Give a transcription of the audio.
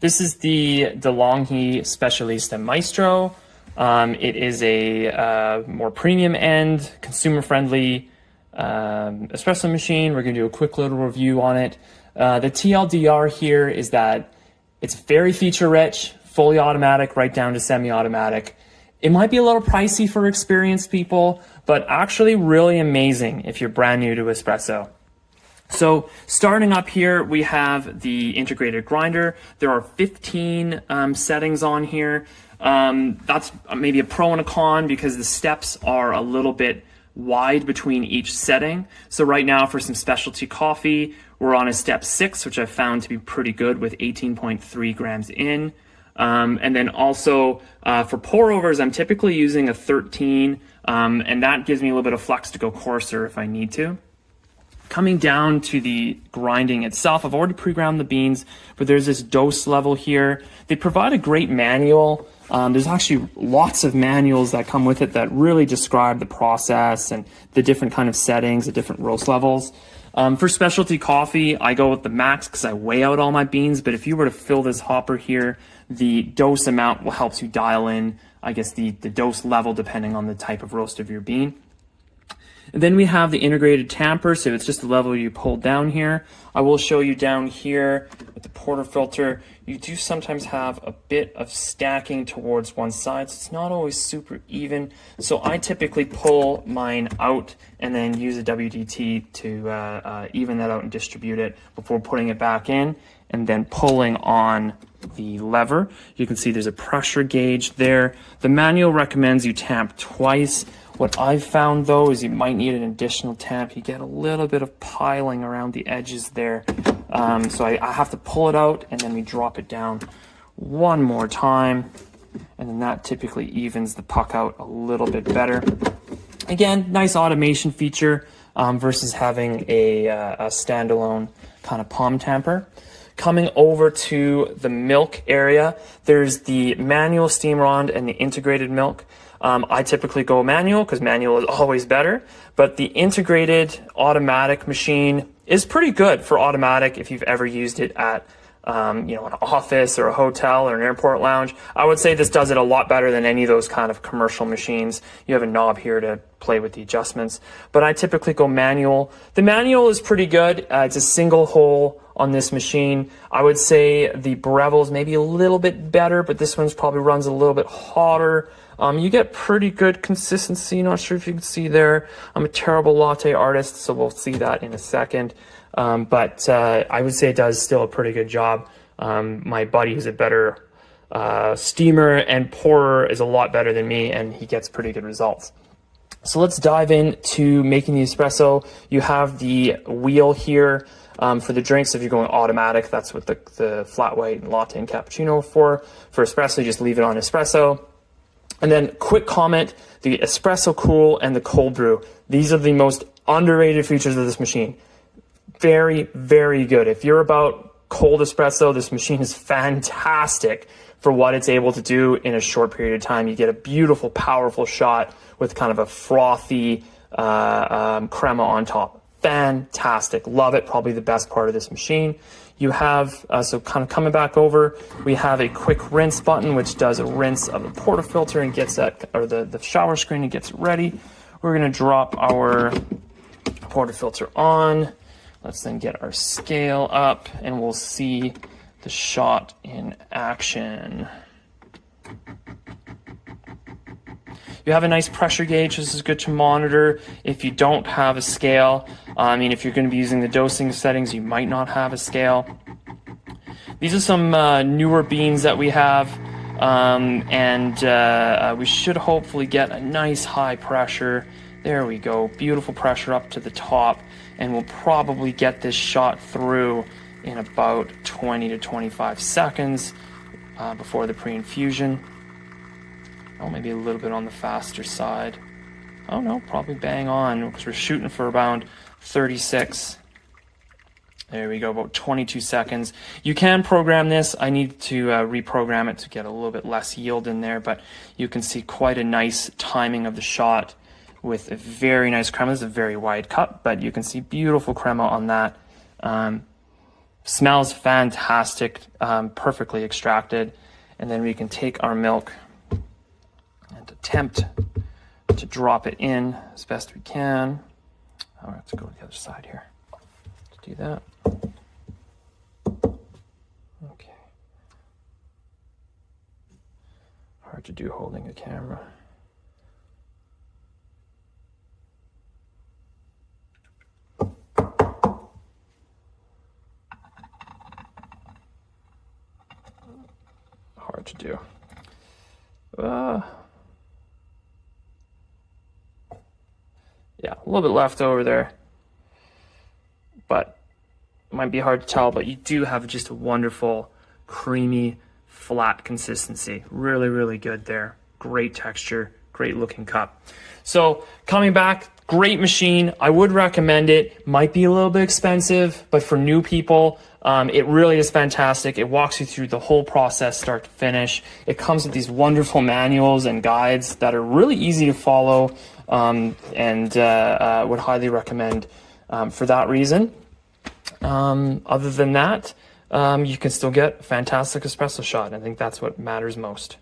This is the DeLonghi Specialista Maestro. It is a more premium end, consumer-friendly espresso machine. We're going to do a quick little review on it. The TLDR here is that it's very feature-rich, fully automatic, right down to semi-automatic. It might be a little pricey for experienced people, but actually really amazing if you're brand new to espresso. So starting up here, we have the integrated grinder. There are 15 settings on here. That's maybe a pro and a con because the steps are a little bit wide between each setting. So right now for some specialty coffee, we're on a step 6, which I found to be pretty good with 18.3 grams in. And then also for pour overs, I'm typically using a 13, and that gives me a little bit of flex to go coarser if I need to. Coming down to the grinding itself, I've already pre-ground the beans, but there's this dose level here. They provide a great manual. There's actually lots of manuals that come with it that really describe the process and the different kind of settings, the different roast levels. For specialty coffee, I go with the max because I weigh out all my beans, but if you were to fill this hopper here, the dose amount will help you dial in, I guess, the dose level depending on the type of roast of your bean. And then we have the integrated tamper, so it's just the level you pull down here. I will show you down here with the portafilter, you do sometimes have a bit of stacking towards one side, so it's not always super even. So I typically pull mine out and then use a WDT to even that out and distribute it before putting it back in and then pulling on the lever. You can see there's a pressure gauge there. The manual recommends you tamp twice. What I've found though is you might need an additional tamp. You get a little bit of piling around the edges there. So I have to pull it out and then we drop it down one more time. And then that typically evens the puck out a little bit better. Again, nice automation feature versus having a standalone kind of palm tamper. Coming over to the milk area, there's the manual steam rod and the integrated milk. I typically go manual because manual is always better, but the integrated automatic machine is pretty good for automatic if you've ever used it at an office or a hotel or an airport lounge. I would say this does it a lot better than any of those kind of commercial machines. You have a knob here to play with the adjustments, but I typically go manual. The manual is pretty good. It's a single hole on this machine. I would say the Breville is maybe a little bit better, but this one's probably runs a little bit hotter. You get pretty good consistency. Not sure if you can see there. I'm a terrible latte artist, so we'll see that in a second. But I would say it does still a pretty good job. My buddy who's a better steamer and pourer is a lot better than me, and he gets pretty good results. So let's dive into making the espresso. You have the wheel here for the drinks. If you're going automatic, that's what the flat white and latte and cappuccino for. For espresso, you just leave it on espresso. And then quick comment, the espresso cool and the cold brew. These are the most underrated features of this machine. Very, very good. If you're about cold espresso, this machine is fantastic for what it's able to do in a short period of time. You get a beautiful, powerful shot with kind of a frothy crema on top. Fantastic. Love it. Probably the best part of this machine. You have, so kind of coming back over, we have a quick rinse button, which does a rinse of the portafilter and gets that, or the shower screen and gets it ready. We're going to drop our portafilter on. Let's then get our scale up and we'll see the shot in action. You have a nice pressure gauge. This is good to monitor if you don't have a scale. If you're going to be using the dosing settings, you might not have a scale. These are some newer beans that we have, and we should hopefully get a nice high pressure. There we go. Beautiful pressure up to the top, and we'll probably get this shot through in about 20 to 25 seconds before the pre-infusion. Oh, maybe a little bit on the faster side. Oh no, probably bang on because we're shooting for around 36. There we go, about 22 seconds. You can program this. I need to reprogram it to get a little bit less yield in there, but you can see quite a nice timing of the shot with a very nice crema. This is a very wide cup, but you can see beautiful crema on that. Smells fantastic, perfectly extracted. And then we can take our milk and attempt to drop it in as best we can. I have to go to the other side here to do that. Okay. Hard to do holding a camera. Hard to do. Yeah, a little bit left over there, but it might be hard to tell, but you do have just a wonderful, creamy, flat consistency. Really, really good there. Great texture, great looking cup. So coming back, great machine. I would recommend it. Might be a little bit expensive, but for new people, it really is fantastic. It walks you through the whole process, start to finish. It comes with these wonderful manuals and guides that are really easy to follow, and would highly recommend for that reason. Other than that, you can still get a fantastic espresso shot, and I think that's what matters most.